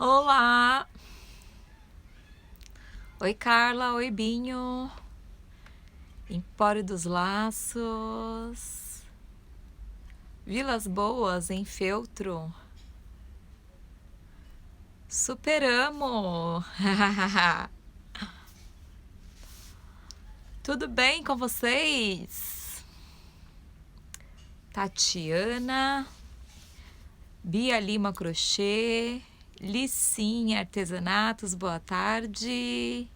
Olá! Oi, Carla. Oi, Binho. Empório dos Laços. Vilas Boas em Feltro. Superamo! Tudo bem com vocês? Tatiana, Bia Lima Crochê, Licinha Artesanatos, boa tarde.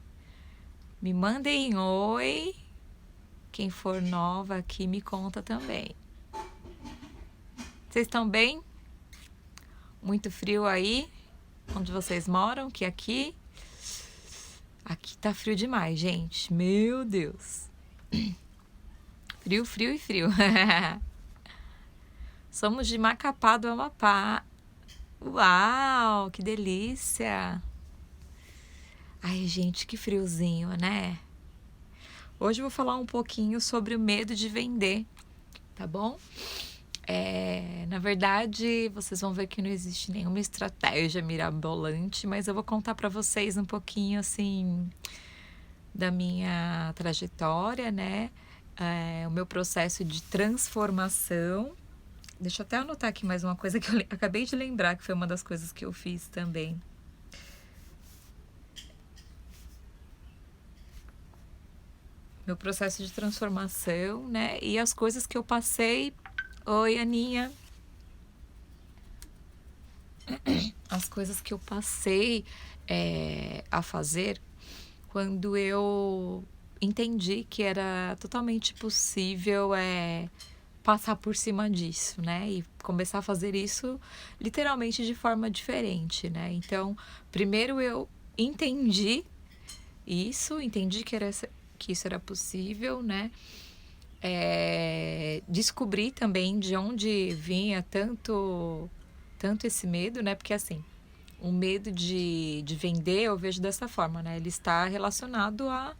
Me mandem oi. Quem for nova aqui me conta também. Vocês estão bem? Muito frio aí? Onde vocês moram? Que aqui tá frio demais, gente. Meu Deus. Frio, frio e frio. Somos de Macapá do Amapá. Uau, que delícia. Ai, gente, que friozinho, né? Hoje eu vou falar um pouquinho sobre o medo de vender, tá bom? Na verdade, vocês vão ver que não existe nenhuma estratégia mirabolante, mas eu vou contar para vocês um pouquinho, assim, da minha trajetória, né? O meu processo de transformação. Deixa eu até anotar aqui mais uma coisa que eu acabei de lembrar, que foi uma das coisas que eu fiz também. Meu processo de transformação, né? E as coisas que eu passei. Oi, Aninha. As coisas que eu passei a fazer quando eu entendi que era totalmente possível passar por cima disso, né? E começar a fazer isso literalmente de forma diferente, né? Então, primeiro eu entendi que isso era possível, né? Descobri também de onde vinha tanto esse medo, né? Porque assim, o medo de vender eu vejo dessa forma, né? Ele está relacionado a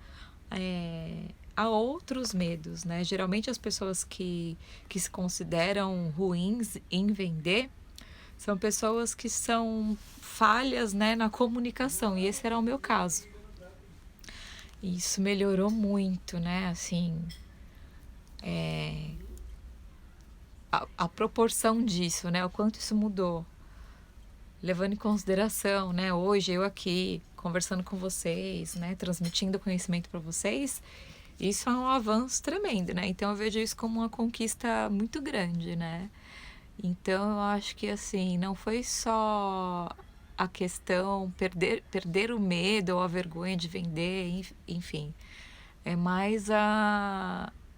outros medos, né? Geralmente as pessoas que se consideram ruins em vender são pessoas que são falhas, né, na comunicação, e esse era o meu caso. Isso melhorou muito, né? Assim, a proporção disso, né? O quanto isso mudou. Levando em consideração, né? Hoje eu aqui conversando com vocês, né? Transmitindo conhecimento para vocês, isso é um avanço tremendo, né? Então eu vejo isso como uma conquista muito grande, né? Então eu acho que assim, não foi só a questão perder o medo ou a vergonha de vender, enfim. É mais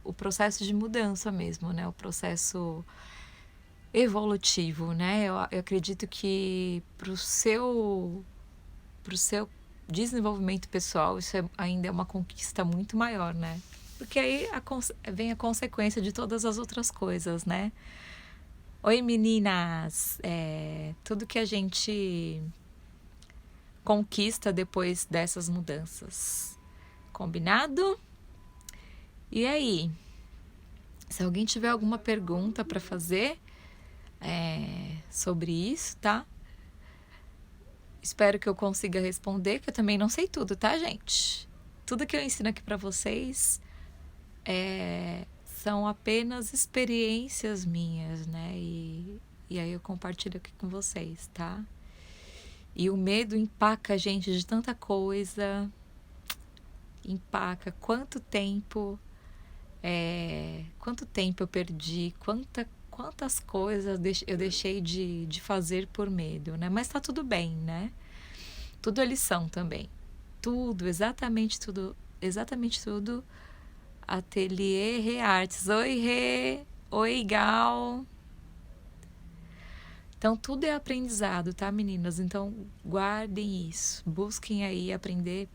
o processo de mudança mesmo, né? O processo evolutivo, né? Eu acredito que pro seu desenvolvimento pessoal, isso ainda é uma conquista muito maior, né? Porque aí vem a consequência de todas as outras coisas, né? Oi, meninas! Tudo que a gente conquista depois dessas mudanças. Combinado? E aí? Se alguém tiver alguma pergunta para fazer sobre isso, tá? Espero que eu consiga responder, que eu também não sei tudo, tá, gente? Tudo que eu ensino aqui para vocês são apenas experiências minhas, né? E aí eu compartilho aqui com vocês, tá? E o medo empaca a gente de tanta coisa. Empaca quanto tempo eu perdi, quantas coisas eu deixei de fazer por medo, né? Mas tá tudo bem, né? Tudo é lição também. Tudo, exatamente tudo. Ateliê Reartes. Oi, Rê. Oi, Gal. Então, tudo é aprendizado, tá, meninas? Então, guardem isso. Busquem aí aprender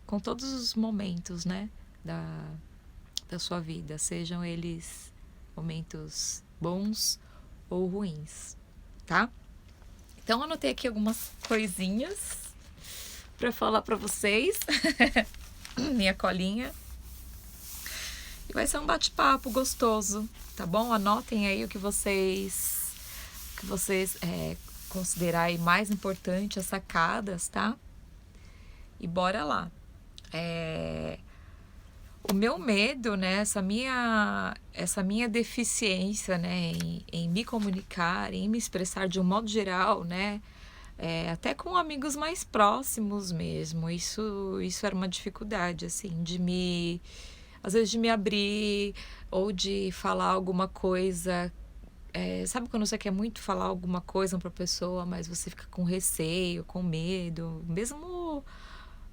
com todos os momentos, né? Da sua vida. Sejam eles momentos bons ou ruins, tá? Então, anotei aqui algumas coisinhas para falar para vocês. Minha colinha. E vai ser um bate-papo gostoso, tá bom? Anotem aí o que vocês considerar aí mais importante as sacadas, tá? E bora lá. O meu medo, né, essa minha deficiência, né, em me comunicar, em me expressar de um modo geral, né, até com amigos mais próximos mesmo, isso era uma dificuldade, assim, às vezes de me abrir ou de falar alguma coisa. Sabe quando você quer muito falar alguma coisa para pessoa, mas você fica com receio, com medo, mesmo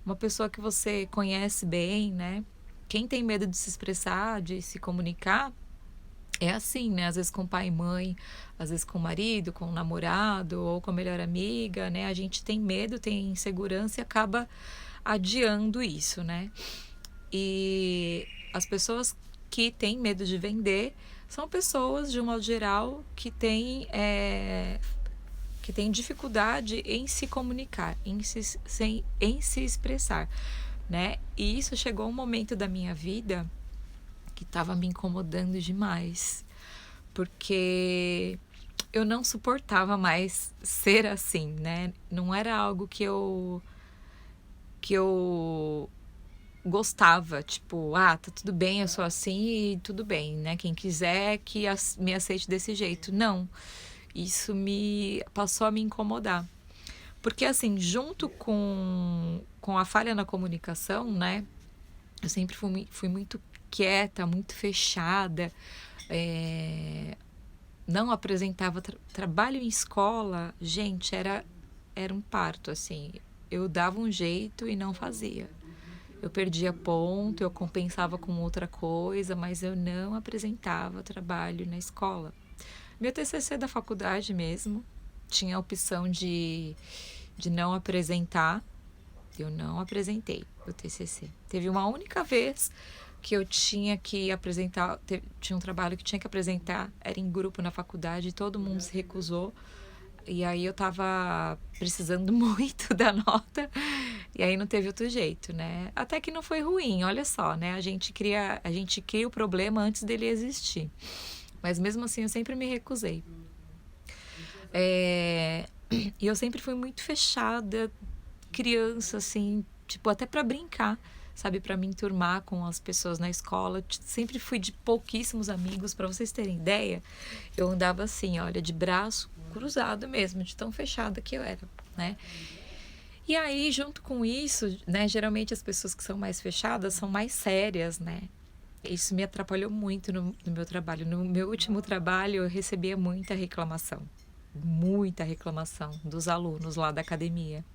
uma pessoa que você conhece bem, né? Quem tem medo de se expressar, de se comunicar, é assim, né? Às vezes com pai e mãe, às vezes com o marido, com o namorado ou com a melhor amiga, né? A gente tem medo, tem insegurança e acaba adiando isso, né? E as pessoas que têm medo de vender são pessoas, de um modo geral, que têm dificuldade em se comunicar, em se expressar, né? E isso chegou um momento da minha vida que estava me incomodando demais, porque eu não suportava mais ser assim, né? Não era algo que eu gostava, tipo, tá tudo bem, eu sou assim e tudo bem, né? Quem quiser que me aceite desse jeito. Não, isso me passou a me incomodar. Porque, assim, junto com a falha na comunicação, né? Eu sempre fui muito quieta, muito fechada, não apresentava trabalho em escola, gente, era um parto, assim. Eu dava um jeito e não fazia. Eu perdia ponto, eu compensava com outra coisa, mas eu não apresentava trabalho na escola. Meu TCC da faculdade mesmo tinha a opção de não apresentar. Eu não apresentei o TCC. Teve uma única vez que eu tinha que apresentar, tinha um trabalho que tinha que apresentar, era em grupo na faculdade, e todo mundo se recusou. E aí eu tava precisando muito da nota, e aí não teve outro jeito, né? Até que não foi ruim, olha só, né? A gente cria o problema antes dele existir. Mas mesmo assim eu sempre me recusei. E eu sempre fui muito fechada, criança, assim, tipo, até pra brincar, sabe? Pra me enturmar com as pessoas na escola. Sempre fui de pouquíssimos amigos, pra vocês terem ideia. Eu andava assim, olha, de braço cruzado mesmo, de tão fechada que eu era, né? E aí, junto com isso, né, geralmente as pessoas que são mais fechadas são mais sérias, né? Isso me atrapalhou muito no meu trabalho. No meu último trabalho, eu recebia muita reclamação dos alunos lá da academia,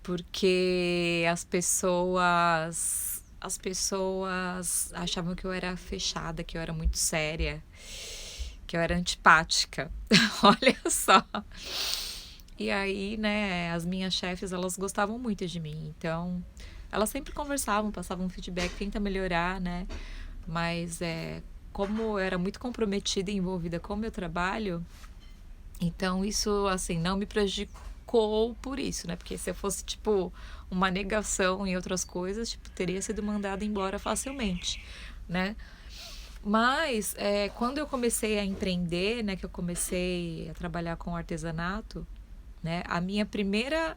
porque as pessoas achavam que eu era fechada, que eu era muito séria, que eu era antipática. Olha só. E aí, né, as minhas chefes, elas gostavam muito de mim. Então, elas sempre conversavam, passavam um feedback, tenta melhorar, né? Mas como eu era muito comprometida e envolvida com o meu trabalho, então isso, assim, não me prejudicou por isso, né? Porque se eu fosse, tipo, uma negação em outras coisas, tipo, teria sido mandada embora facilmente, né? Mas quando eu comecei a empreender, né, que eu comecei a trabalhar com artesanato, né, a minha primeira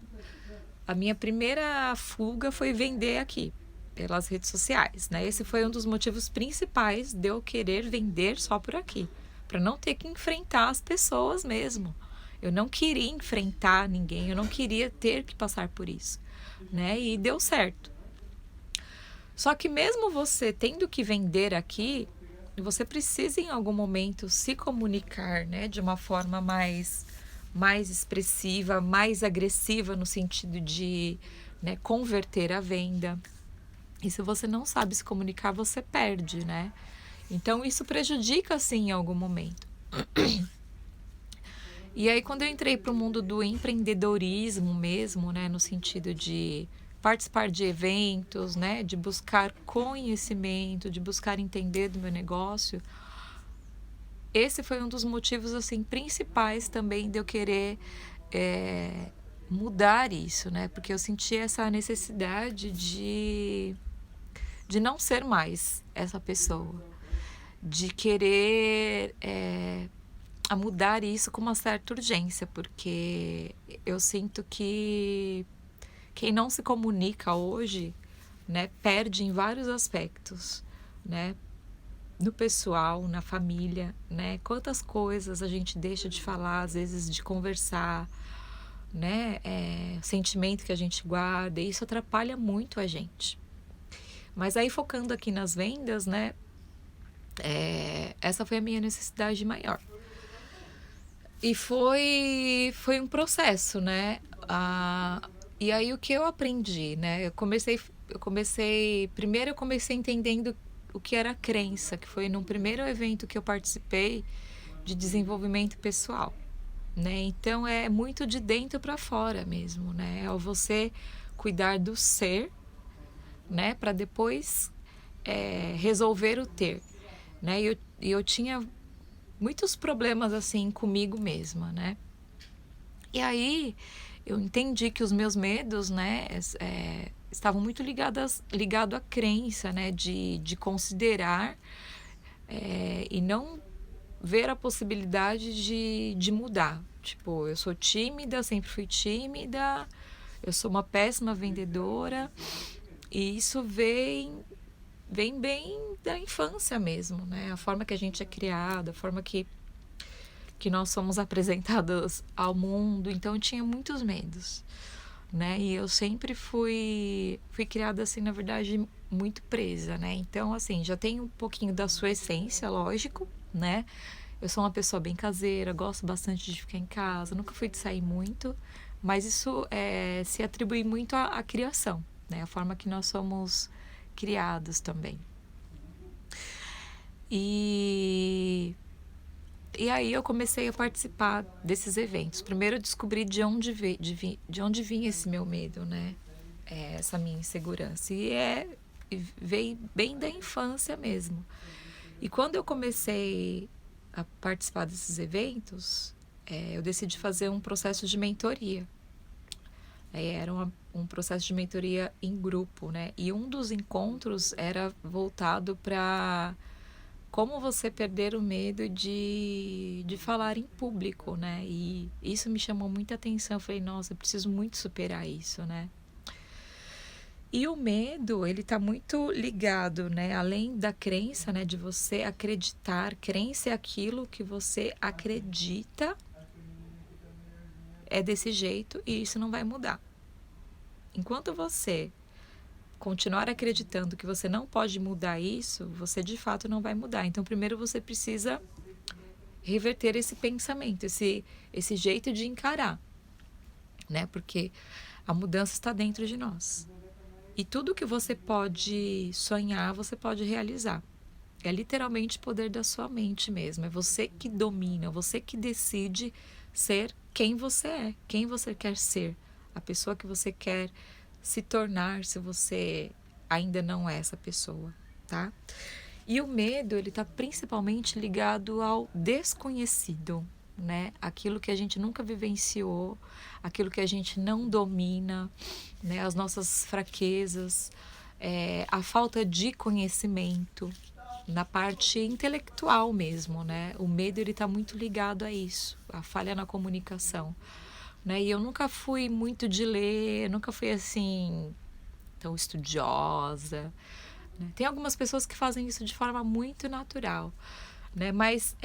fuga foi vender aqui pelas redes sociais, né? Esse foi um dos motivos principais de eu querer vender só por aqui, para não ter que enfrentar as pessoas mesmo. Eu não queria enfrentar ninguém, eu não queria ter que passar por isso, né? E deu certo. Só que mesmo você tendo que vender aqui, você precisa em algum momento se comunicar, né, de uma forma mais expressiva, mais agressiva no sentido de, né, converter a venda. E se você não sabe se comunicar, você perde, né? Então isso prejudica assim em algum momento. E aí quando eu entrei para o mundo do empreendedorismo mesmo, né, no sentido de participar de eventos, né, de buscar conhecimento, de buscar entender do meu negócio, esse foi um dos motivos assim principais também de eu querer mudar isso, né? Porque eu senti essa necessidade de não ser mais essa pessoa, de querer a mudar isso com uma certa urgência, porque eu sinto que quem não se comunica hoje, né, perde em vários aspectos, né? No pessoal, na família, né? Quantas coisas a gente deixa de falar, às vezes de conversar, né? Sentimento que a gente guarda, e isso atrapalha muito a gente. Mas aí focando aqui nas vendas, né? Essa foi a minha necessidade maior. E foi um processo, né? E aí o que eu aprendi, né? Primeiro eu comecei entendendo o que era crença, que foi num primeiro evento que eu participei de desenvolvimento pessoal, né? Então é muito de dentro para fora mesmo, né? É você cuidar do ser, né? Para depois resolver o ter, né? E eu tinha muitos problemas assim comigo mesma, né? E aí eu entendi que os meus medos, né, estavam muito ligado à crença, né, de considerar e não ver a possibilidade de mudar. Tipo, eu sou tímida, sempre fui tímida, eu sou uma péssima vendedora, e isso vem bem da infância mesmo, né? A forma que a gente é criado, a forma que nós somos apresentados ao mundo. Então eu tinha muitos medos, né? E eu sempre fui criada assim, na verdade, muito presa, né? Então, assim, já tem um pouquinho da sua essência, lógico, né? Eu sou uma pessoa bem caseira, gosto bastante de ficar em casa, nunca fui de sair muito, mas isso se atribui muito à criação, né? A forma que nós somos criados também. E aí eu comecei a participar desses eventos. Primeiro eu descobri de onde vinha esse meu medo, né? Essa minha insegurança. E veio bem da infância mesmo. E quando eu comecei a participar desses eventos, eu decidi fazer um processo de mentoria. Era um processo de mentoria em grupo, né? E um dos encontros era voltado para como você perder o medo de falar em público, né? E isso me chamou muita atenção. Eu falei, nossa, eu preciso muito superar isso, né? E o medo, ele tá muito ligado, né? Além da crença, né? De você acreditar. Crença é aquilo que você acredita é desse jeito e isso não vai mudar. Enquanto você continuar acreditando que você não pode mudar isso, você de fato não vai mudar. Então, primeiro você precisa reverter esse pensamento, esse jeito de encarar, né? Porque a mudança está dentro de nós. E tudo que você pode sonhar, você pode realizar. É literalmente poder da sua mente mesmo. É você que domina, você que decide ser quem você é, quem você quer ser, a pessoa que você quer se tornar se você ainda não é essa pessoa, tá? E o medo, ele tá principalmente ligado ao desconhecido, né? Aquilo que a gente nunca vivenciou, aquilo que a gente não domina, né? As nossas fraquezas, a falta de conhecimento na parte intelectual mesmo, né? O medo, ele tá muito ligado a isso, a falha na comunicação, né? E eu nunca fui muito de ler, nunca fui assim tão estudiosa, né? Tem algumas pessoas que fazem isso de forma muito natural, né? Mas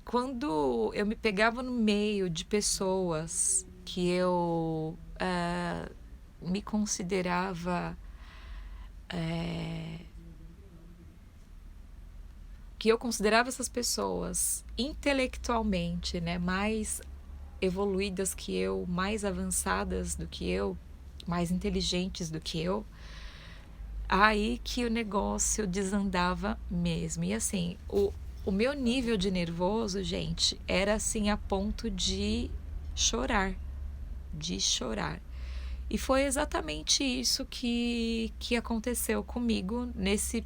quando eu me pegava no meio de pessoas que eu me considerava essas pessoas intelectualmente, né, mais evoluídas que eu, mais avançadas do que eu, mais inteligentes do que eu, aí que o negócio desandava mesmo. E assim, o meu nível de nervoso, gente, era assim a ponto de chorar, E foi exatamente isso que aconteceu comigo nesse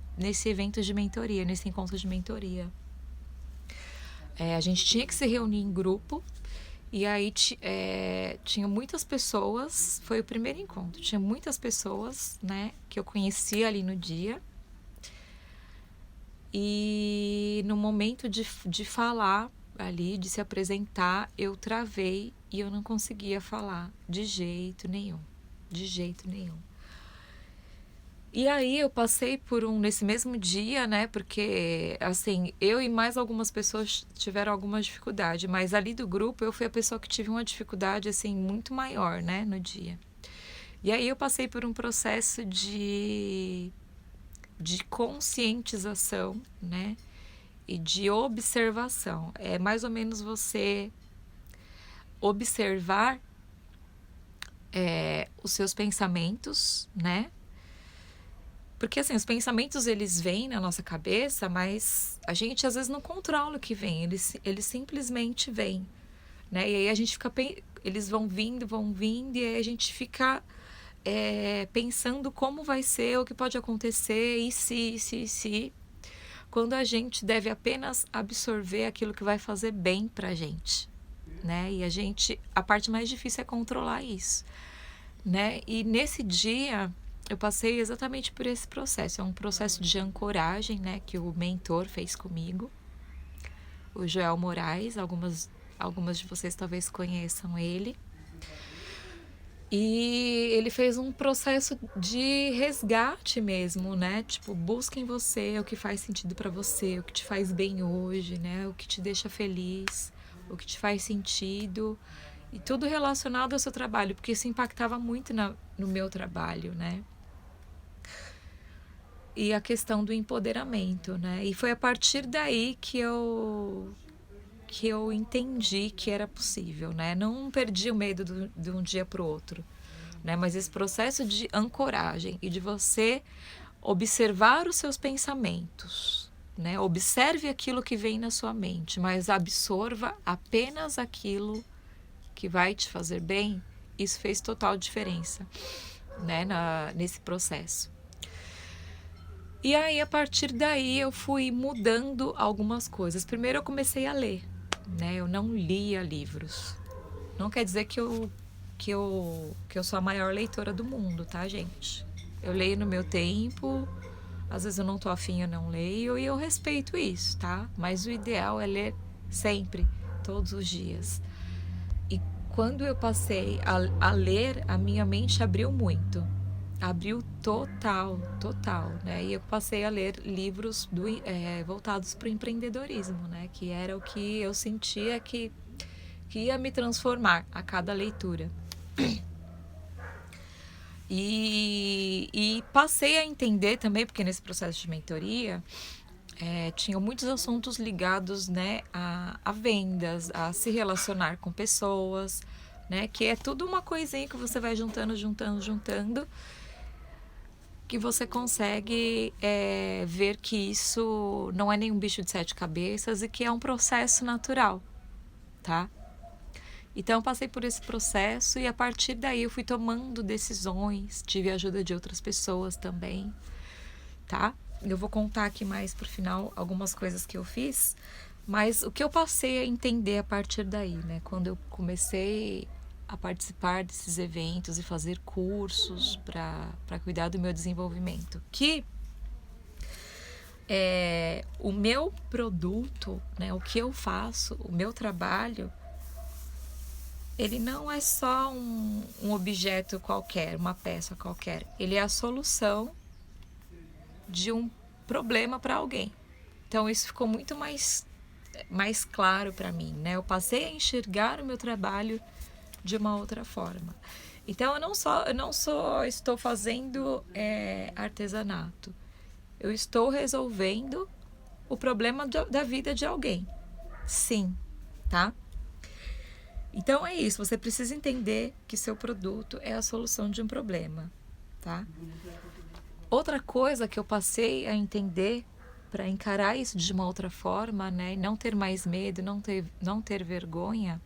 evento de mentoria, nesse encontro de mentoria. A gente tinha que se reunir em grupo. E aí tinha muitas pessoas, foi o primeiro encontro, tinha muitas pessoas, né, que eu conhecia ali no dia. E no momento de falar, ali de se apresentar, eu travei e eu não conseguia falar de jeito nenhum, de jeito nenhum. E aí eu passei por nesse mesmo dia, né, porque, assim, eu e mais algumas pessoas tiveram alguma dificuldade, mas ali do grupo eu fui a pessoa que tive uma dificuldade, assim, muito maior, né, no dia. E aí eu passei por um processo de conscientização, né, e de observação. É mais ou menos você observar os seus pensamentos, né? Porque assim, os pensamentos eles vêm na nossa cabeça, mas a gente às vezes não controla o que vem, eles simplesmente vêm, né? E aí a gente fica, eles vão vindo, e aí a gente fica pensando como vai ser, o que pode acontecer, e se, quando a gente deve apenas absorver aquilo que vai fazer bem pra gente, né? E a parte mais difícil é controlar isso, né? E nesse dia eu passei exatamente por esse processo. É um processo de ancoragem, né, que o mentor fez comigo, o Joel Moraes. Algumas de vocês talvez conheçam ele. E ele fez um processo de resgate mesmo, né? Tipo, busca em você o que faz sentido para você, o que te faz bem hoje, né? O que te deixa feliz, o que te faz sentido. E tudo relacionado ao seu trabalho, porque isso impactava muito no meu trabalho, né? E a questão do empoderamento, né? E foi a partir daí que eu entendi que era possível, né? Não perdi o medo de um dia para o outro, né? Mas esse processo de ancoragem e de você observar os seus pensamentos, né? Observe aquilo que vem na sua mente, mas absorva apenas aquilo que vai te fazer bem. Isso fez total diferença, né? Nesse processo. E aí, a partir daí, eu fui mudando algumas coisas. Primeiro, eu comecei a ler, né? Eu não lia livros. Não quer dizer que eu sou a maior leitora do mundo, tá, gente? Eu leio no meu tempo, às vezes eu não tô afim, eu não leio, e eu respeito isso, tá? Mas o ideal é ler sempre, todos os dias. E quando eu passei a ler, a minha mente abriu muito. Abriu total, né? E eu passei a ler livros voltados para o empreendedorismo, né? Que era o que eu sentia que ia me transformar a cada leitura. E passei a entender também, porque nesse processo de mentoria tinham muitos assuntos ligados, né, a vendas, a se relacionar com pessoas, né? Que é tudo uma coisinha que você vai juntando, que você consegue ver que isso não é nenhum bicho de 7 cabeças e que é um processo natural, tá? Então eu passei por esse processo e a partir daí eu fui tomando decisões, tive a ajuda de outras pessoas também, tá? Eu vou contar aqui mais pro final algumas coisas que eu fiz, mas o que eu passei a entender a partir daí, né? Quando eu comecei a participar desses eventos e fazer cursos para cuidar do meu desenvolvimento. Que o meu produto, né, o que eu faço, o meu trabalho, ele não é só um objeto qualquer, uma peça qualquer. Ele é a solução de um problema para alguém. Então isso ficou muito mais claro para mim, né? Eu passei a enxergar o meu trabalho de uma outra forma. Então eu não só estou fazendo artesanato, eu estou resolvendo o problema da vida de alguém. Sim, tá? Então é isso, você precisa entender que seu produto é a solução de um problema, tá? Outra coisa que eu passei a entender para encarar isso de uma outra forma, né, e não ter mais medo, não ter vergonha,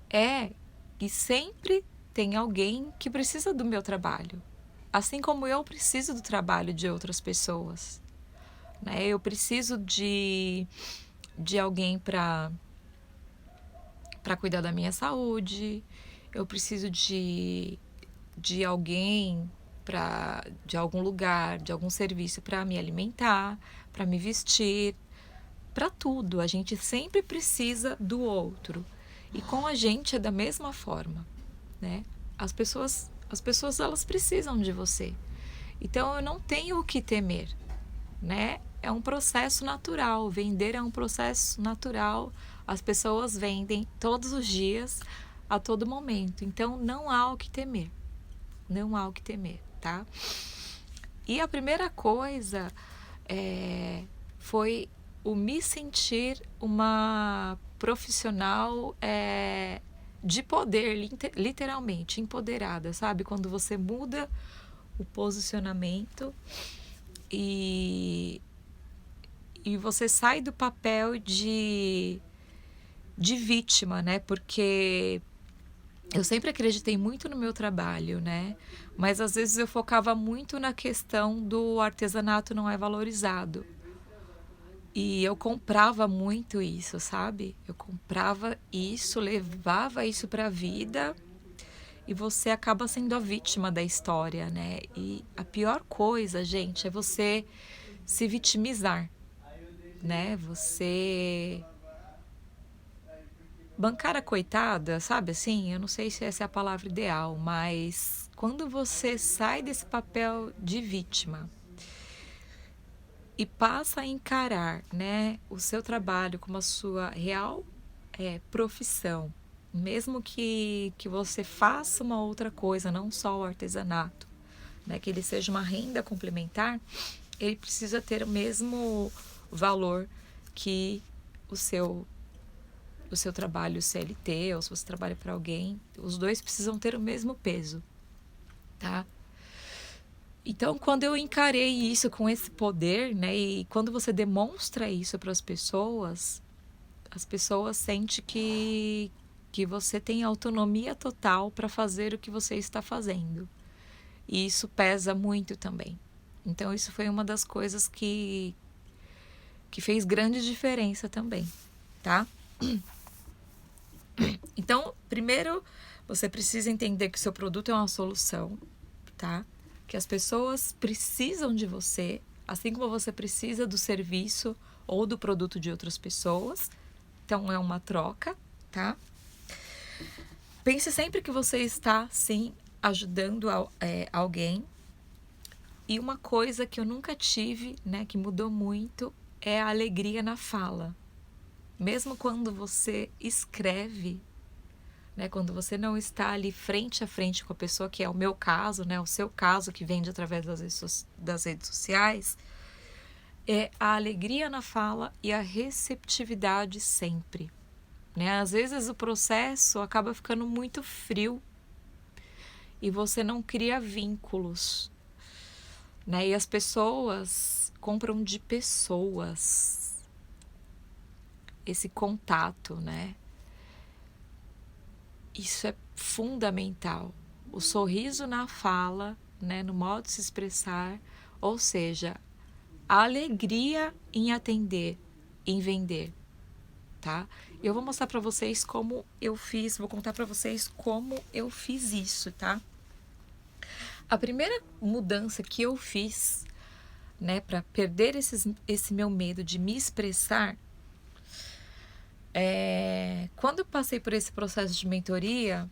é que sempre tem alguém que precisa do meu trabalho, assim como eu preciso do trabalho de outras pessoas, né? Eu preciso de alguém para cuidar da minha saúde, eu preciso de alguém de algum lugar, de algum serviço para me alimentar, para me vestir, para tudo, a gente sempre precisa do outro. E com a gente é da mesma forma, né? As pessoas elas precisam de você. Então eu não tenho o que temer, né? É um processo natural, vender é um processo natural. As pessoas vendem todos os dias, a todo momento. Então não há o que temer. Não há o que temer, tá? E a primeira coisa foi o me sentir uma profissional de poder, literalmente, empoderada, sabe? Quando você muda o posicionamento e você sai do papel de vítima, né? Porque eu sempre acreditei muito no meu trabalho, né? Mas às vezes eu focava muito na questão do artesanato não é valorizado. E eu comprava muito isso, sabe? Eu comprava isso, levava isso pra vida e você acaba sendo a vítima da história, né? E a pior coisa, gente, é você se vitimizar, né? Você bancar a coitada, sabe assim? Eu não sei se essa é a palavra ideal, mas quando você sai desse papel de vítima e passa a encarar, né, o seu trabalho como a sua real profissão, mesmo que você faça uma outra coisa, não só o artesanato, né, que ele seja uma renda complementar, ele precisa ter o mesmo valor que o seu trabalho CLT, ou se você trabalha para alguém, os dois precisam ter o mesmo peso, tá? Então, quando eu encarei isso com esse poder, né, e quando você demonstra isso para as pessoas sentem que você tem autonomia total para fazer o que você está fazendo. E isso pesa muito também. Então, isso foi uma das coisas que fez grande diferença também, tá? Então, primeiro, você precisa entender que o seu produto é uma solução, tá? Que as pessoas precisam de você, assim como você precisa do serviço ou do produto de outras pessoas. Então, é uma troca, tá? Pense sempre que você está, sim, ajudando alguém. E uma coisa que eu nunca tive, né, que mudou muito, é a alegria na fala. Mesmo quando você escreve, né, quando você não está ali frente a frente com a pessoa, que é o meu caso, né, o seu caso que vende através das redes sociais, é a alegria na fala e a receptividade sempre, né? Às vezes o processo acaba ficando muito frio e você não cria vínculos, né? E as pessoas compram de pessoas, esse contato, né? Isso é fundamental. O sorriso na fala, né, no modo de se expressar, ou seja, a alegria em atender, em vender, tá? Eu vou mostrar para vocês como eu fiz, vou contar para vocês como eu fiz isso, tá? A primeira mudança que eu fiz, né, para perder esse meu medo de me expressar, quando eu passei por esse processo de mentoria,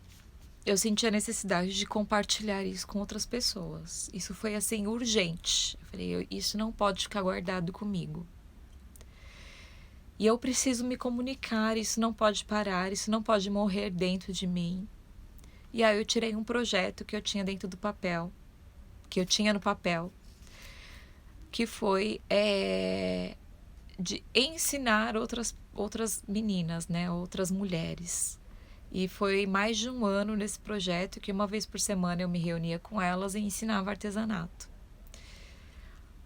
eu senti a necessidade de compartilhar isso com outras pessoas. Isso foi, assim, urgente. Eu falei, isso não pode ficar guardado comigo. E eu preciso me comunicar, isso não pode parar, isso não pode morrer dentro de mim. E aí eu tirei um projeto que eu tinha dentro do papel, que eu tinha no papel, que foi de ensinar outras meninas, né, outras mulheres. E foi mais de um ano nesse projeto que uma vez por semana eu me reunia com elas e ensinava artesanato.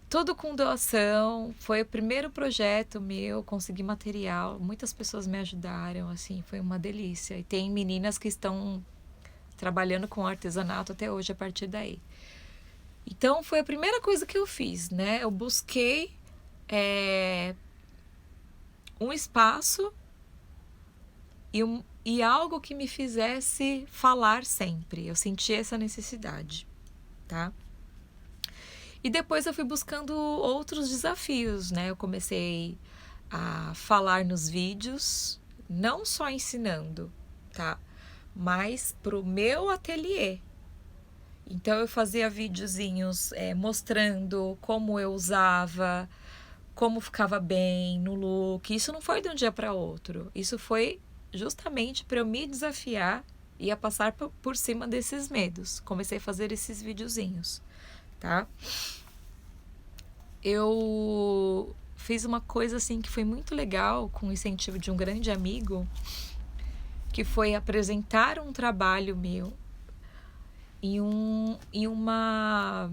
Tudo com doação, foi o primeiro projeto meu, consegui material, muitas pessoas me ajudaram, assim, foi uma delícia. E tem meninas que estão trabalhando com artesanato até hoje a partir daí. Então, foi a primeira coisa que eu fiz, né? Eu busquei um espaço e algo que me fizesse falar sempre. Eu senti essa necessidade, tá? E depois eu fui buscando outros desafios, né? Eu comecei a falar nos vídeos, não só ensinando, tá? Mas pro meu ateliê. Então eu fazia videozinhos mostrando como eu usava, como ficava bem no look. Isso não foi de um dia para outro. Isso foi justamente para eu me desafiar e a passar por cima desses medos. Comecei a fazer esses videozinhos, tá? Eu fiz uma coisa assim que foi muito legal com o incentivo de um grande amigo, que foi apresentar um trabalho meu em uma...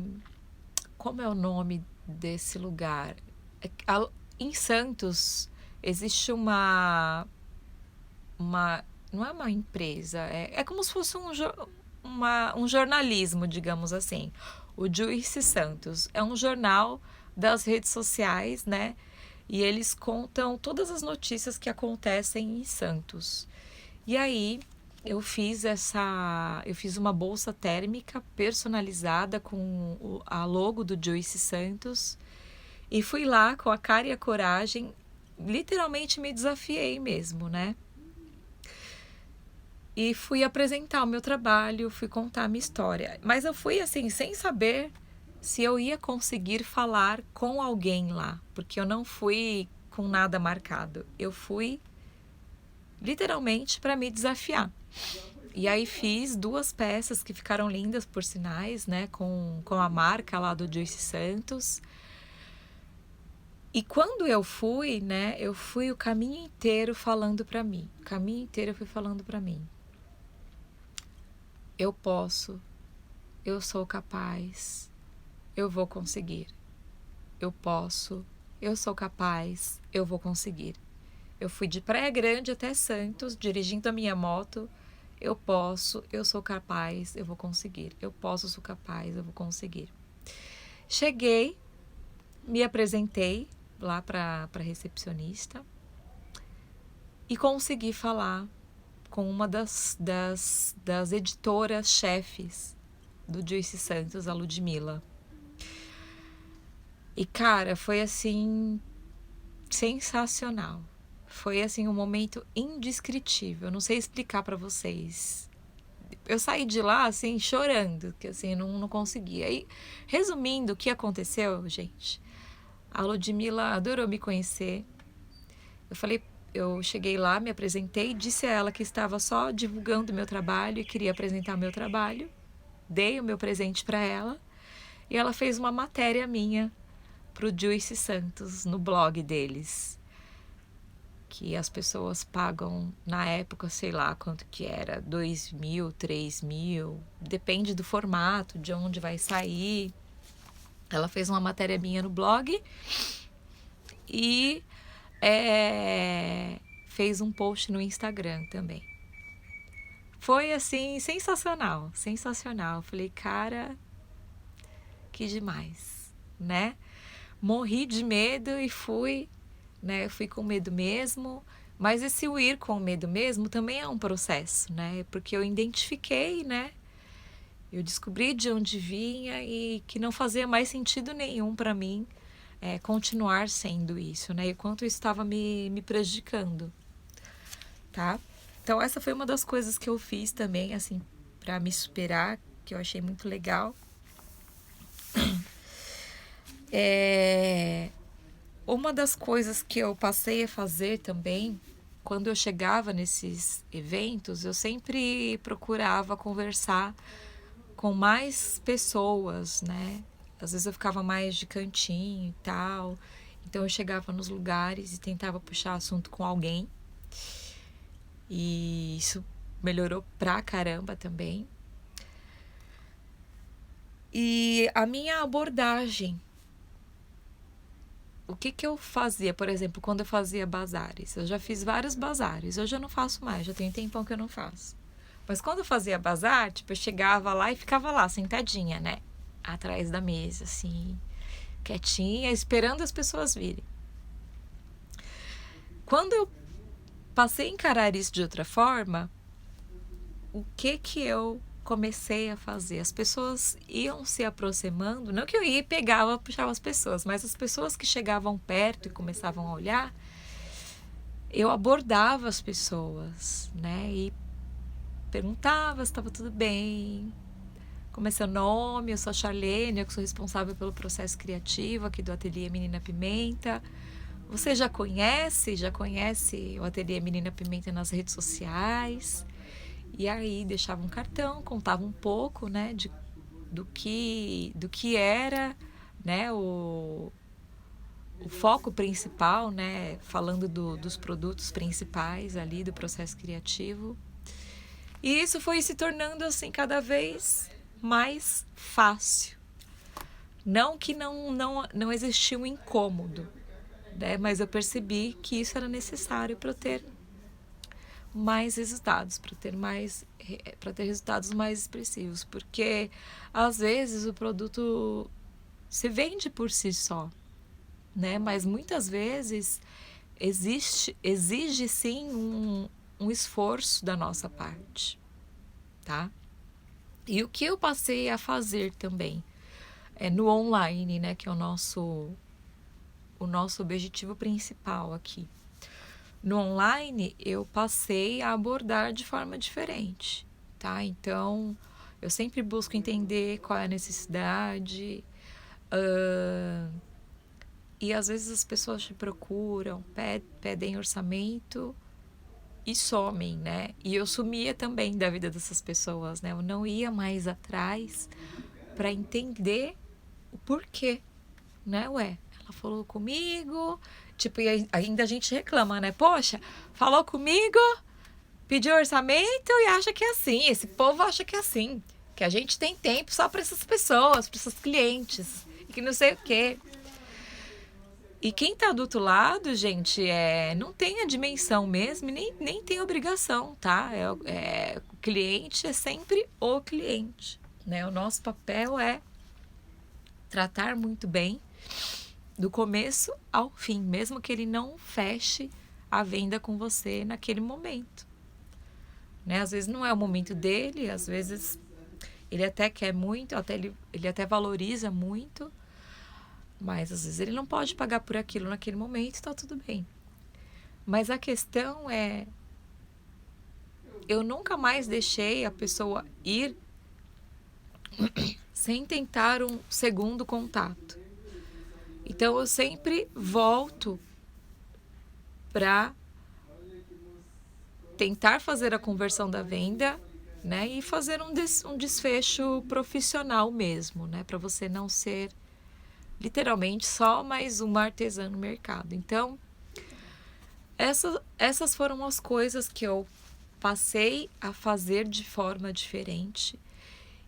Como é o nome desse lugar? Em Santos existe não é uma empresa, é como se fosse um jornalismo, digamos assim. O Juice Santos é um jornal das redes sociais, né? E eles contam todas as notícias que acontecem em Santos. E aí eu fiz uma bolsa térmica personalizada com a logo do Juice Santos e fui lá com a cara e a coragem, literalmente me desafiei mesmo, né? E fui apresentar o meu trabalho, fui contar a minha história. Mas eu fui assim, sem saber se eu ia conseguir falar com alguém lá, porque eu não fui com nada marcado. Eu fui literalmente para me desafiar. E aí fiz 2 peças que ficaram lindas, por sinais, né? Com a marca lá do Juice Santos. E quando eu fui, né? Eu fui o caminho inteiro falando para mim. O caminho inteiro eu fui falando para mim. Eu posso. Eu sou capaz. Eu vou conseguir. Eu posso. Eu sou capaz. Eu vou conseguir. Eu fui de Praia Grande até Santos, dirigindo a minha moto. Eu posso, eu sou capaz, eu vou conseguir. Eu posso, sou capaz, eu vou conseguir. Cheguei, me apresentei lá para recepcionista e consegui falar com uma das editoras-chefes do Juice Santos, a Ludmilla. E, cara, foi assim, sensacional. Foi assim um momento indescritível. Eu não sei explicar para vocês. Eu saí de lá assim chorando, que assim não conseguia. E resumindo o que aconteceu, gente. A Ludmilla adorou me conhecer. Eu cheguei lá, me apresentei, disse a ela que estava só divulgando o meu trabalho e queria apresentar o meu trabalho. Dei o meu presente para ela e ela fez uma matéria minha pro Juice Santos no blog deles. Que as pessoas pagam, na época, sei lá quanto que era, 2.000, 3.000, depende do formato, de onde vai sair. Ela fez uma matéria minha no blog e fez um post no Instagram também. Foi assim, sensacional, sensacional. Falei, cara, que demais, né? Morri de medo e fui, né? Fui com medo mesmo, mas esse ir com medo mesmo também é um processo, né? Porque eu identifiquei, né? Eu descobri de onde vinha e que não fazia mais sentido nenhum para mim continuar sendo isso, né? E quanto isso estava me prejudicando, tá? Então essa foi uma das coisas que eu fiz também, assim, para me superar, que eu achei muito legal. Uma das coisas que eu passei a fazer também, quando eu chegava nesses eventos, eu sempre procurava conversar com mais pessoas, né? Às vezes eu ficava mais de cantinho e tal. Então eu chegava nos lugares e tentava puxar assunto com alguém. E isso melhorou pra caramba também. E a minha abordagem, o que eu fazia, por exemplo, quando eu fazia bazares? Eu já fiz vários bazares, hoje eu não faço mais, já tem um tempão que eu não faço. Mas quando eu fazia bazar, tipo, eu chegava lá e ficava lá, sentadinha, né? Atrás da mesa, assim, quietinha, esperando as pessoas virem. Quando eu passei a encarar isso de outra forma, o que eu comecei a fazer? As pessoas iam se aproximando, não que eu ia e pegava, puxava as pessoas, mas as pessoas que chegavam perto e começavam a olhar, eu abordava as pessoas, né? E perguntava se estava tudo bem. Como é seu nome? Eu sou a Charlene, eu que sou responsável pelo processo criativo aqui do Ateliê Menina Pimenta. Você já conhece o Ateliê Menina Pimenta nas redes sociais? E aí deixava um cartão, contava um pouco, né, do que era, né, o foco principal, né, falando dos produtos principais ali do processo criativo. E isso foi se tornando assim cada vez mais fácil. Não que não existia um incômodo, né, mas eu percebi que isso era necessário para eu ter mais resultados, para ter resultados mais expressivos, porque às vezes o produto se vende por si só, né? Mas muitas vezes exige sim um esforço da nossa parte, tá? E o que eu passei a fazer também é no online, né? Que é o nosso objetivo principal aqui. No online, eu passei a abordar de forma diferente, tá? Então, eu sempre busco entender qual é a necessidade. E às vezes as pessoas te procuram, pedem orçamento e somem, né? E eu sumia também da vida dessas pessoas, né? Eu não ia mais atrás para entender o porquê, né? Ué, ela falou comigo, tipo, e ainda a gente reclama, né? Poxa, falou comigo, pediu orçamento e acha que é assim. Esse povo acha que é assim. Que a gente tem tempo só para essas pessoas, para esses clientes. E que não sei o quê. E quem tá do outro lado, gente, não tem a dimensão mesmo, nem tem obrigação, tá? O cliente é sempre o cliente, né? O nosso papel é tratar muito bem do começo ao fim, mesmo que ele não feche a venda com você naquele momento, né? Às vezes não é o momento dele, às vezes ele até quer muito, ele até valoriza muito, mas às vezes ele não pode pagar por aquilo naquele momento, tá tudo bem. Mas a questão é, eu nunca mais deixei a pessoa ir sem tentar um segundo contato. Então eu sempre volto para tentar fazer a conversão da venda, né, e fazer um desfecho profissional mesmo, né, para você não ser literalmente só mais uma artesã no mercado. Então, essas foram as coisas que eu passei a fazer de forma diferente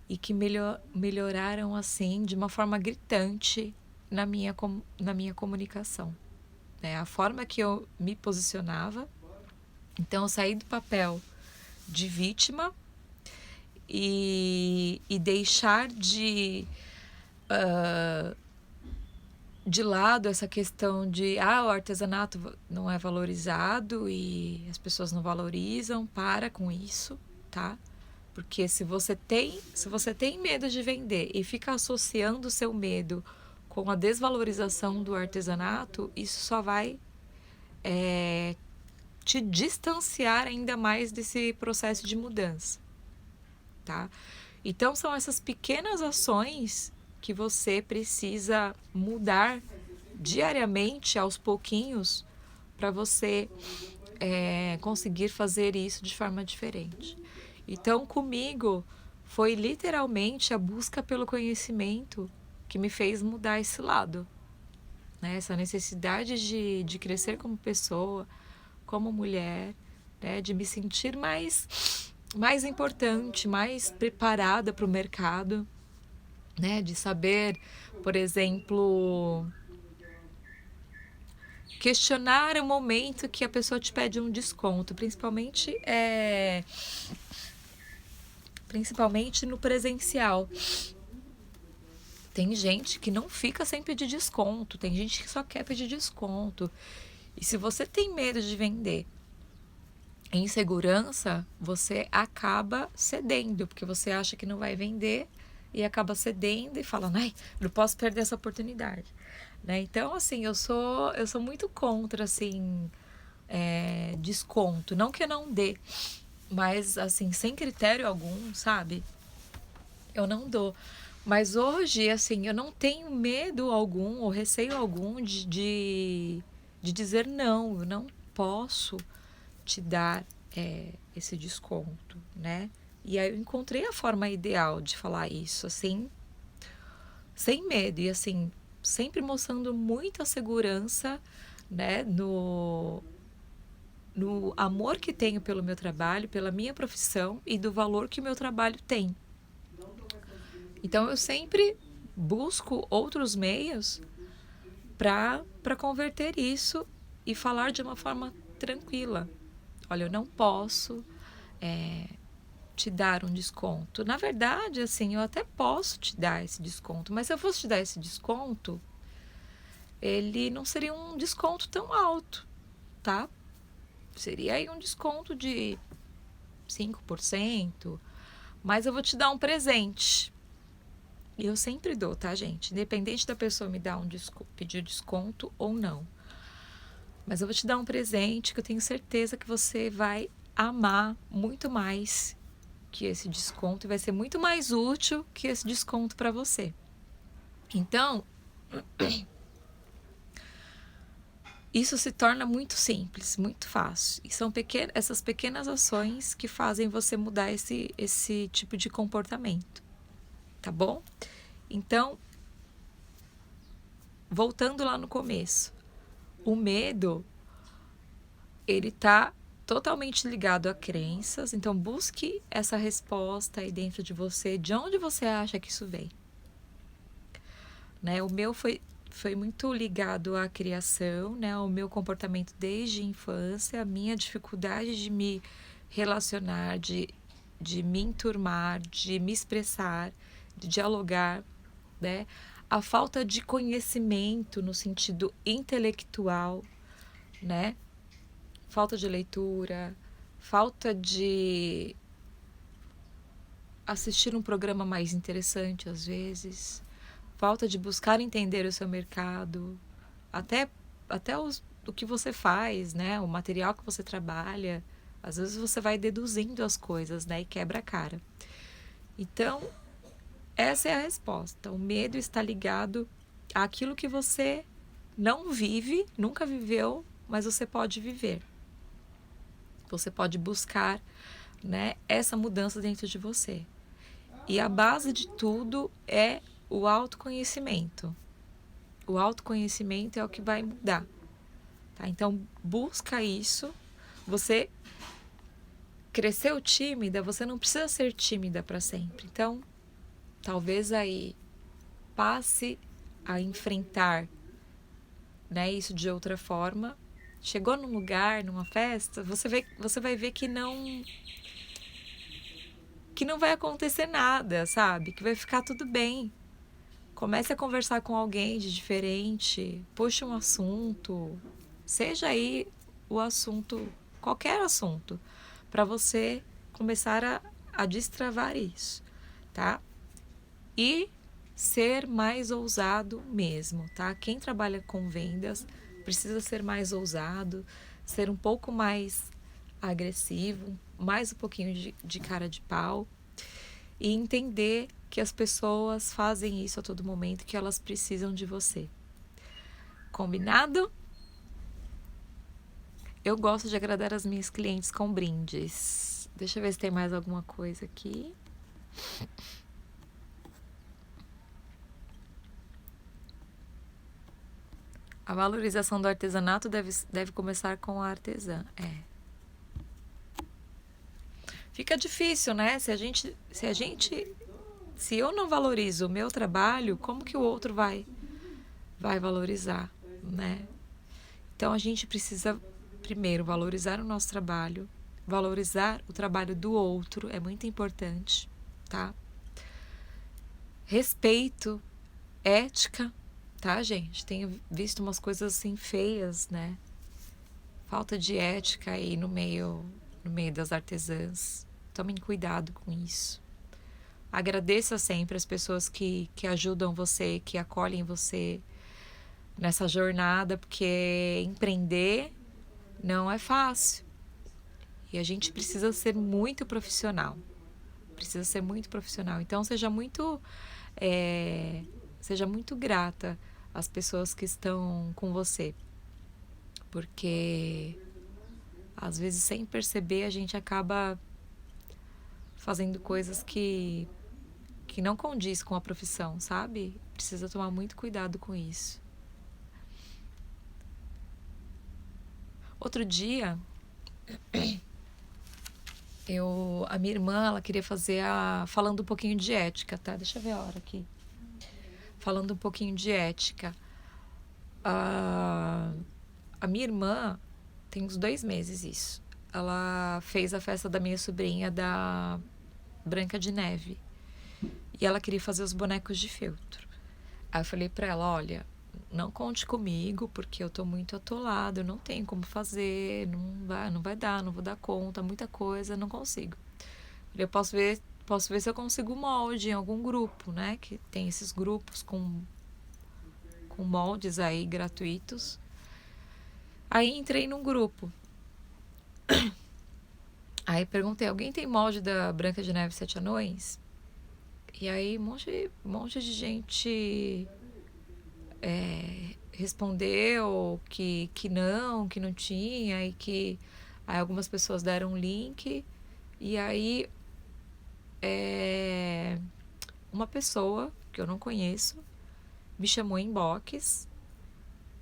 e que melhoraram assim de uma forma gritante na minha comunicação, né? A forma que eu me posicionava. Então, eu saí do papel de vítima e deixar de lado essa questão de o artesanato não é valorizado e as pessoas não valorizam. Para com isso, tá? Porque se você tem medo de vender e fica associando o seu medo com a desvalorização do artesanato, isso só vai te distanciar ainda mais desse processo de mudança, tá? Então, são essas pequenas ações que você precisa mudar diariamente, aos pouquinhos, para você conseguir fazer isso de forma diferente. Então, comigo, foi literalmente a busca pelo conhecimento que me fez mudar esse lado, né? Essa necessidade de crescer como pessoa, como mulher, né? De me sentir mais importante, mais preparada para o mercado, né? De saber, por exemplo, questionar o momento que a pessoa te pede um desconto, principalmente no presencial. Tem gente que não fica sem pedir desconto, tem gente que só quer pedir desconto. E se você tem medo de vender em segurança, você acaba cedendo, porque você acha que não vai vender e acaba cedendo e falando, não posso perder essa oportunidade, né? Então, assim, eu sou muito contra, assim, desconto. Não que eu não dê, mas assim, sem critério algum, sabe? Eu não dou. Mas hoje, assim, eu não tenho medo algum ou receio algum de dizer não, eu não posso te dar esse desconto, né? E aí eu encontrei a forma ideal de falar isso, assim, sem medo e assim, sempre mostrando muita segurança, né, no amor que tenho pelo meu trabalho, pela minha profissão e do valor que o meu trabalho tem. Então eu sempre busco outros meios para converter isso e falar de uma forma tranquila. Olha, eu não posso te dar um desconto. Na verdade, assim, eu até posso te dar esse desconto, mas se eu fosse te dar esse desconto, ele não seria um desconto tão alto, tá? Seria aí um desconto de 5%, mas eu vou te dar um presente. E eu sempre dou, tá, gente? Independente da pessoa me dar pedir desconto ou não. Mas eu vou te dar um presente que eu tenho certeza que você vai amar muito mais que esse desconto e vai ser muito mais útil que esse desconto para você. Então, isso se torna muito simples, muito fácil. E são essas pequenas ações que fazem você mudar esse tipo de comportamento. Tá bom? Então, voltando lá no começo, o medo, ele tá totalmente ligado a crenças, então busque essa resposta aí dentro de você, de onde você acha que isso vem. Né? O meu foi muito ligado à criação, né? O meu comportamento desde a infância, a minha dificuldade de me relacionar, de me enturmar, de me expressar, de dialogar, né? A falta de conhecimento no sentido intelectual, né? Falta de leitura, falta de assistir um programa mais interessante às vezes, falta de buscar entender o seu mercado, até o que você faz, né? O material que você trabalha. Às vezes você vai deduzindo as coisas, né? E quebra a cara. Então, essa é a resposta. O medo está ligado àquilo que você não vive, nunca viveu, mas você pode viver. Você pode buscar, né, essa mudança dentro de você. E a base de tudo é o autoconhecimento. O autoconhecimento é o que vai mudar. Tá? Então, busca isso. Você cresceu tímida, você não precisa ser tímida para sempre. Então, talvez aí passe a enfrentar, né, isso de outra forma. Chegou num lugar, numa festa, você vai ver que não vai acontecer nada, sabe? Que vai ficar tudo bem. Comece a conversar com alguém de diferente, puxe um assunto, seja aí o assunto, qualquer assunto, para você começar a destravar isso, tá? E ser mais ousado mesmo, tá? Quem trabalha com vendas precisa ser mais ousado, ser um pouco mais agressivo, mais um pouquinho de cara de pau e entender que as pessoas fazem isso a todo momento, que elas precisam de você. Combinado? Eu gosto de agradar as minhas clientes com brindes. Deixa eu ver se tem mais alguma coisa aqui. A valorização do artesanato deve começar com a artesã. Fica difícil, né? Se eu não valorizo o meu trabalho, como que o outro vai valorizar, né? Então a gente precisa primeiro valorizar o nosso trabalho, valorizar o trabalho do outro, é muito importante, tá? Respeito, ética, tá, gente? Tenho visto umas coisas assim feias, né? Falta de ética aí no meio das artesãs. Tomem cuidado com isso. Agradeça sempre as pessoas que ajudam você, que acolhem você nessa jornada, porque empreender não é fácil. E a gente precisa ser muito profissional. Precisa ser muito profissional. Então, seja muito grata às pessoas que estão com você. Porque, às vezes, sem perceber, a gente acaba fazendo coisas que não condiz com a profissão, sabe? Precisa tomar muito cuidado com isso. Outro dia, a minha irmã, ela queria fazer falando um pouquinho de ética, tá? Deixa eu ver a hora aqui. Falando um pouquinho de ética. A minha irmã, tem uns 2 meses isso. Ela fez a festa da minha sobrinha, da Branca de Neve. E ela queria fazer os bonecos de feltro. Aí eu falei pra ela, olha, não conte comigo, porque eu tô muito atolada, eu não tenho como fazer, não vai dar, não vou dar conta, muita coisa, não consigo. Eu posso ver se eu consigo molde em algum grupo, né? Que tem esses grupos com moldes aí gratuitos. Aí entrei num grupo. Aí perguntei, alguém tem molde da Branca de Neve e 7 Anões? E aí um monte de gente respondeu que não tinha, e que aí algumas pessoas deram um link, e aí uma pessoa que eu não conheço me chamou em inbox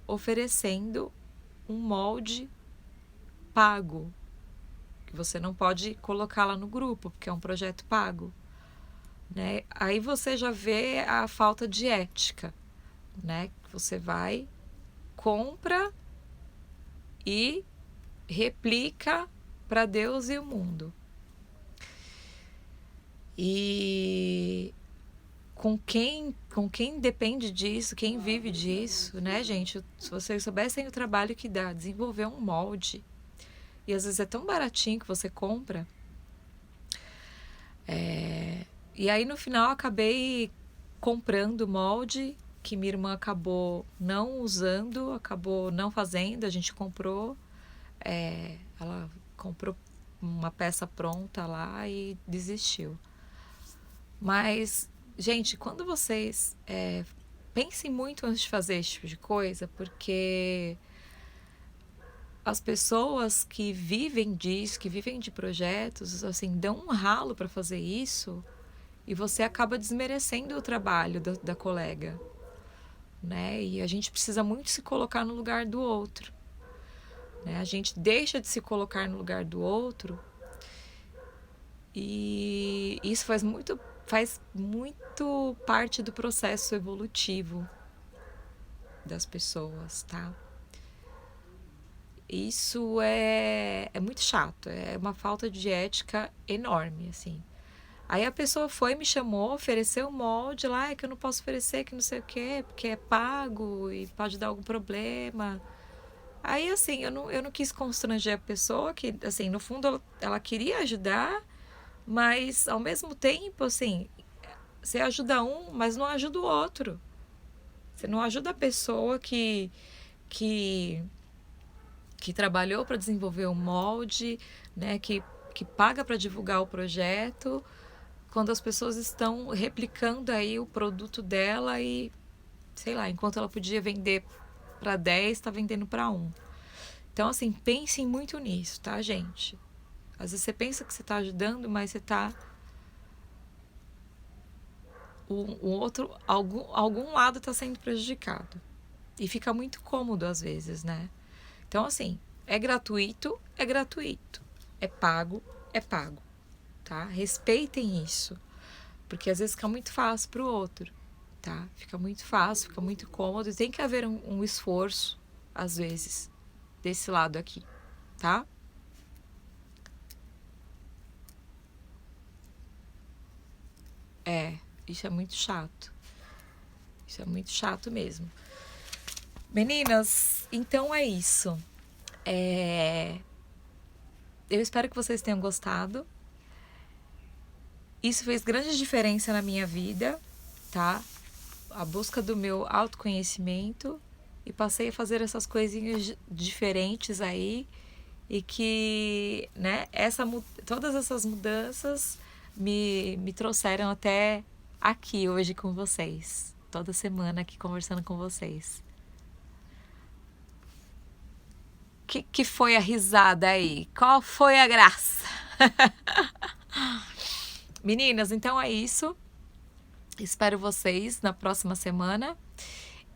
oferecendo um molde pago, que você não pode colocar lá no grupo, porque é um projeto pago, né? Aí você já vê a falta de ética, né? Você vai, compra e replica para Deus e o mundo. E com quem depende disso, quem vive disso, né, gente? Se vocês soubessem o trabalho que dá desenvolver um molde, e às vezes é tão baratinho que você compra. E aí no final acabei comprando o molde, que minha irmã acabou não usando, acabou não fazendo, a gente comprou. Ela comprou uma peça pronta lá e desistiu. Mas, gente, quando vocês pensem muito antes de fazer esse tipo de coisa, porque as pessoas que vivem disso, que vivem de projetos, assim, dão um ralo para fazer isso, e você acaba desmerecendo o trabalho da colega, né? E a gente precisa muito se colocar no lugar do outro, né? A gente deixa de se colocar no lugar do outro, e isso faz muito parte do processo evolutivo das pessoas, tá? Isso é muito chato, é uma falta de ética enorme, assim. Aí a pessoa foi, me chamou, ofereceu um molde lá, que eu não posso oferecer, que não sei o quê, porque é pago e pode dar algum problema. Aí, assim, eu não quis constranger a pessoa, que, assim, no fundo ela queria ajudar, mas ao mesmo tempo, assim, você ajuda um, mas não ajuda o outro. Você não ajuda a pessoa que trabalhou para desenvolver um molde, né, que paga para divulgar o projeto, quando as pessoas estão replicando aí o produto dela e, sei lá, enquanto ela podia vender para 10, está vendendo para 1. Então, assim, pensem muito nisso, tá, gente? Às vezes você pensa que você está ajudando, mas você está... O outro, algum lado está sendo prejudicado. E fica muito cômodo às vezes, né? Então, assim, é gratuito, é gratuito. É pago, tá? Respeitem isso. Porque às vezes fica muito fácil pro outro, tá? Fica muito fácil, fica muito cômodo. E tem que haver um esforço, às vezes, desse lado aqui, tá? Isso é muito chato. Isso é muito chato mesmo. Meninas, então é isso. Eu espero que vocês tenham gostado. Isso fez grande diferença na minha vida, tá? A busca do meu autoconhecimento, e passei a fazer essas coisinhas diferentes aí, e que, né, todas essas mudanças me trouxeram até aqui hoje com vocês. Toda semana aqui conversando com vocês. Que foi a risada aí? Qual foi a graça? Meninas, então é isso. Espero vocês na próxima semana.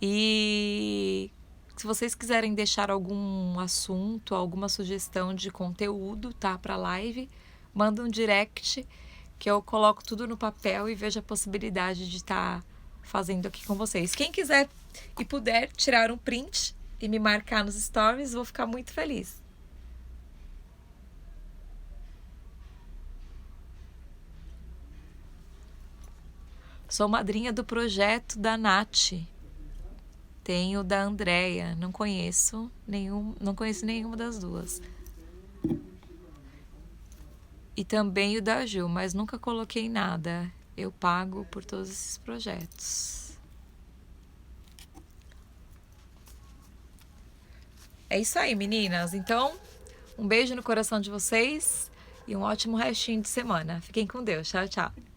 E se vocês quiserem deixar algum assunto, alguma sugestão de conteúdo, tá, para live, manda um direct que eu coloco tudo no papel e vejo a possibilidade de estar fazendo aqui com vocês. Quem quiser e puder tirar um print e me marcar nos stories, vou ficar muito feliz. Sou madrinha do projeto da Nath. Tenho da Andrea, não conheço nenhuma das duas. E também o da Ju, mas nunca coloquei nada. Eu pago por todos esses projetos. É isso aí, meninas. Então, um beijo no coração de vocês e um ótimo restinho de semana. Fiquem com Deus. Tchau, tchau.